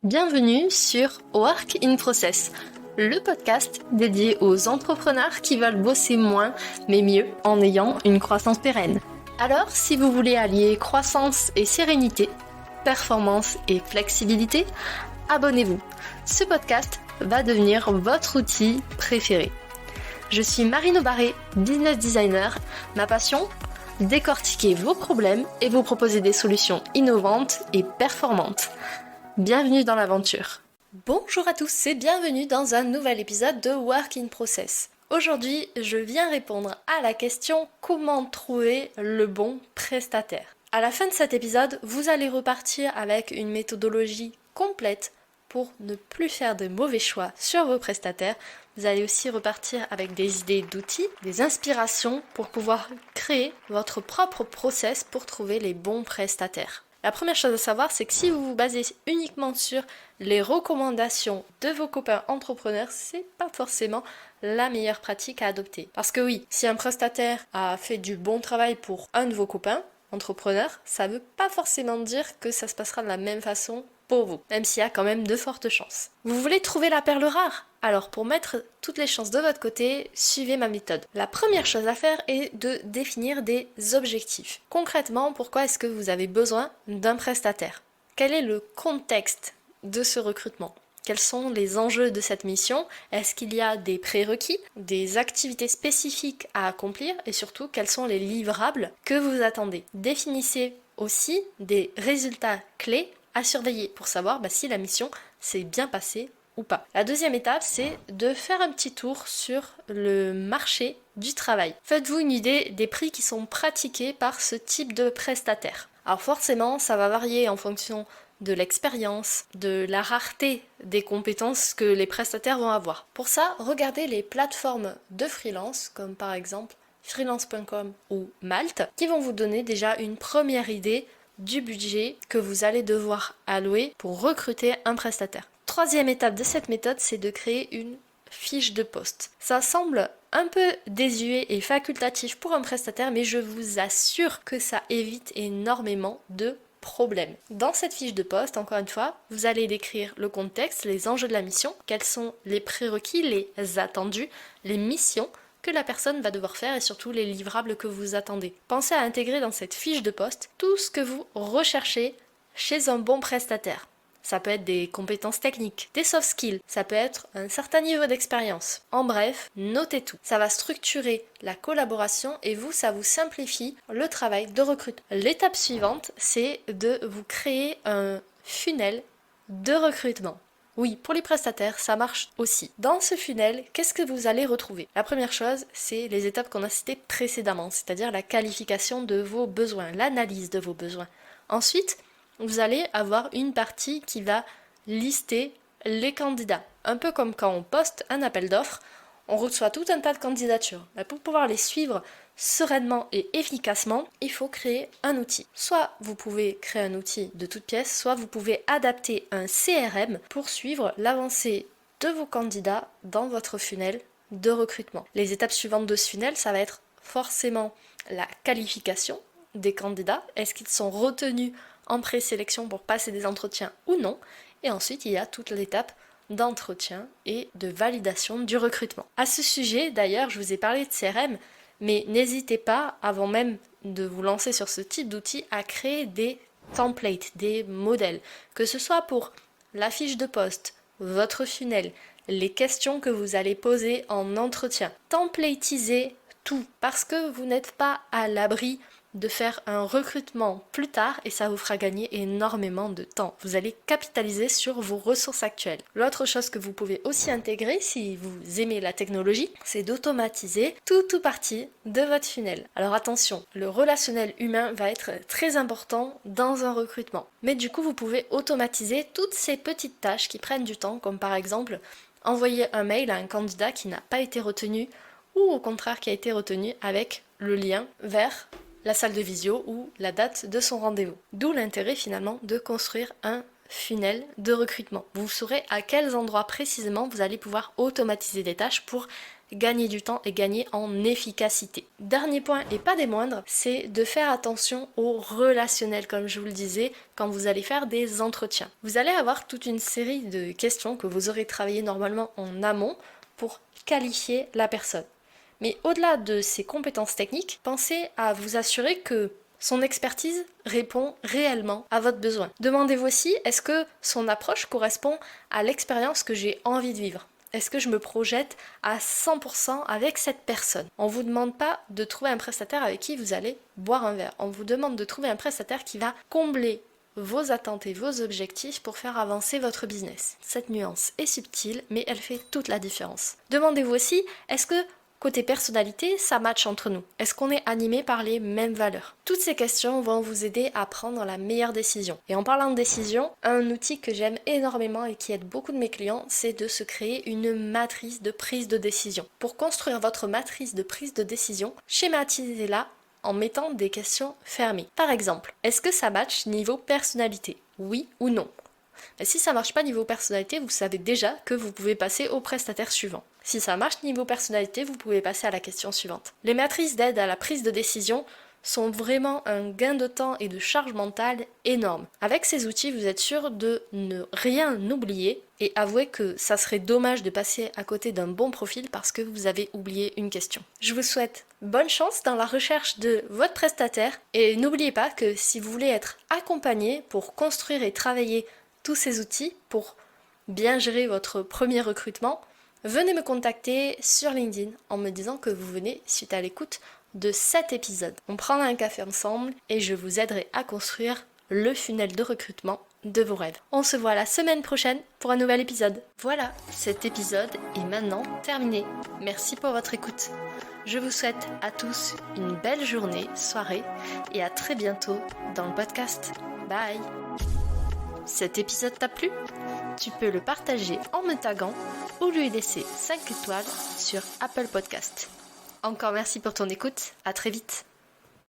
Bienvenue sur Work in Process, le podcast dédié aux entrepreneurs qui veulent bosser moins mais mieux en ayant une croissance pérenne. Alors, si vous voulez allier croissance et sérénité, performance et flexibilité, abonnez-vous. Ce podcast va devenir votre outil préféré. Je suis Marine Aubaré, business designer. Ma passion ? Décortiquer vos problèmes et vous proposer des solutions innovantes et performantes. Bienvenue dans l'aventure. Bonjour à tous et bienvenue dans un nouvel épisode de Work in Process. Aujourd'hui, je viens répondre à la question comment trouver le bon prestataire. À la fin de cet épisode, vous allez repartir avec une méthodologie complète pour ne plus faire de mauvais choix sur vos prestataires. Vous allez aussi repartir avec des idées d'outils, des inspirations pour pouvoir créer votre propre process pour trouver les bons prestataires. La première chose à savoir, c'est que si vous vous basez uniquement sur les recommandations de vos copains entrepreneurs, c'est pas forcément la meilleure pratique à adopter. Parce que oui, si un prestataire a fait du bon travail pour un de vos copains entrepreneurs, ça veut pas forcément dire que ça se passera de la même façon pour vous, même s'il y a quand même de fortes chances. Vous voulez trouver la perle rare ? Alors pour mettre toutes les chances de votre côté, suivez ma méthode. La première chose à faire est de définir des objectifs. Concrètement, pourquoi est-ce que vous avez besoin d'un prestataire ? Quel est le contexte de ce recrutement ? Quels sont les enjeux de cette mission ? Est-ce qu'il y a des prérequis, des activités spécifiques à accomplir et surtout quels sont les livrables que vous attendez ? Définissez aussi des résultats clés à surveiller pour savoir si la mission s'est bien passée ou pas. La deuxième étape, c'est de faire un petit tour sur le marché du travail. Faites-vous une idée des prix qui sont pratiqués par ce type de prestataire. Alors forcément, ça va varier en fonction de l'expérience, de la rareté des compétences que les prestataires vont avoir. Pour ça, regardez les plateformes de freelance, comme par exemple freelance.com ou Malte, qui vont vous donner déjà une première idée du budget que vous allez devoir allouer pour recruter un prestataire. Troisième étape de cette méthode, c'est de créer une fiche de poste. Ça semble un peu désuet et facultatif pour un prestataire, mais je vous assure que ça évite énormément de problèmes. Dans cette fiche de poste, encore une fois, vous allez décrire le contexte, les enjeux de la mission, quels sont les prérequis, les attendus, les missions que la personne va devoir faire et surtout les livrables que vous attendez. Pensez à intégrer dans cette fiche de poste tout ce que vous recherchez chez un bon prestataire. Ça peut être des compétences techniques, des soft skills, ça peut être un certain niveau d'expérience. En bref, notez tout. Ça va structurer la collaboration et ça vous simplifie le travail de recrutement. L'étape suivante, c'est de vous créer un funnel de recrutement. Oui, pour les prestataires, ça marche aussi. Dans ce funnel, qu'est-ce que vous allez retrouver ? La première chose, c'est les étapes qu'on a citées précédemment, c'est-à-dire la qualification de vos besoins, l'analyse de vos besoins. Ensuite, vous allez avoir une partie qui va lister les candidats. Un peu comme quand on poste un appel d'offres, on reçoit tout un tas de candidatures. Pour pouvoir les suivre sereinement et efficacement, il faut créer un outil. Soit vous pouvez créer un outil de toute pièce, soit vous pouvez adapter un CRM pour suivre l'avancée de vos candidats dans votre funnel de recrutement. Les étapes suivantes de ce funnel, ça va être forcément la qualification des candidats. Est-ce qu'ils sont retenus en présélection pour passer des entretiens ou non ? Et ensuite, il y a toute l'étape d'entretien et de validation du recrutement. À ce sujet, d'ailleurs, je vous ai parlé de CRM, mais n'hésitez pas, avant même de vous lancer sur ce type d'outil, à créer des templates, des modèles, que ce soit pour la fiche de poste, votre funnel, les questions que vous allez poser en entretien. Templatisez tout, parce que vous n'êtes pas à l'abri de faire un recrutement plus tard et ça vous fera gagner énormément de temps. Vous allez capitaliser sur vos ressources actuelles. L'autre chose que vous pouvez aussi intégrer si vous aimez la technologie, c'est d'automatiser tout partie de votre funnel. Alors attention, le relationnel humain va être très important dans un recrutement. Mais du coup, vous pouvez automatiser toutes ces petites tâches qui prennent du temps, comme par exemple envoyer un mail à un candidat qui n'a pas été retenu ou au contraire qui a été retenu avec le lien vers la salle de visio ou la date de son rendez-vous. D'où l'intérêt finalement de construire un funnel de recrutement. Vous saurez à quels endroits précisément vous allez pouvoir automatiser des tâches pour gagner du temps et gagner en efficacité. Dernier point et pas des moindres, c'est de faire attention au relationnel, comme je vous le disais, quand vous allez faire des entretiens. Vous allez avoir toute une série de questions que vous aurez travaillé normalement en amont pour qualifier la personne. Mais au-delà de ces compétences techniques, pensez à vous assurer que son expertise répond réellement à votre besoin. Demandez-vous aussi, est-ce que son approche correspond à l'expérience que j'ai envie de vivre ? Est-ce que je me projette à 100% avec cette personne ? On ne vous demande pas de trouver un prestataire avec qui vous allez boire un verre. On vous demande de trouver un prestataire qui va combler vos attentes et vos objectifs pour faire avancer votre business. Cette nuance est subtile, mais elle fait toute la différence. Demandez-vous aussi, est-ce que côté personnalité, ça match entre nous? Est-ce qu'on est animé par les mêmes valeurs? Toutes ces questions vont vous aider à prendre la meilleure décision. Et en parlant de décision, un outil que j'aime énormément et qui aide beaucoup de mes clients, c'est de se créer une matrice de prise de décision. Pour construire votre matrice de prise de décision, schématisez-la en mettant des questions fermées. Par exemple, est-ce que ça match niveau personnalité? Oui ou non? Mais si ça ne marche pas niveau personnalité, vous savez déjà que vous pouvez passer au prestataire suivant. Si ça marche niveau personnalité, vous pouvez passer à la question suivante. Les matrices d'aide à la prise de décision sont vraiment un gain de temps et de charge mentale énorme. Avec ces outils, vous êtes sûr de ne rien oublier et avouez que ça serait dommage de passer à côté d'un bon profil parce que vous avez oublié une question. Je vous souhaite bonne chance dans la recherche de votre prestataire et n'oubliez pas que si vous voulez être accompagné pour construire et travailler tous ces outils pour bien gérer votre premier recrutement, venez me contacter sur LinkedIn en me disant que vous venez suite à l'écoute de cet épisode. On prendra un café ensemble et je vous aiderai à construire le funnel de recrutement de vos rêves. On se voit la semaine prochaine pour un nouvel épisode. Voilà, cet épisode est maintenant terminé. Merci pour votre écoute. Je vous souhaite à tous une belle journée, soirée et à très bientôt dans le podcast. Bye! Cet épisode t'a plu? Tu peux le partager en me taguant ou lui laisser 5 étoiles sur Apple Podcast. Encore merci pour ton écoute, à très vite.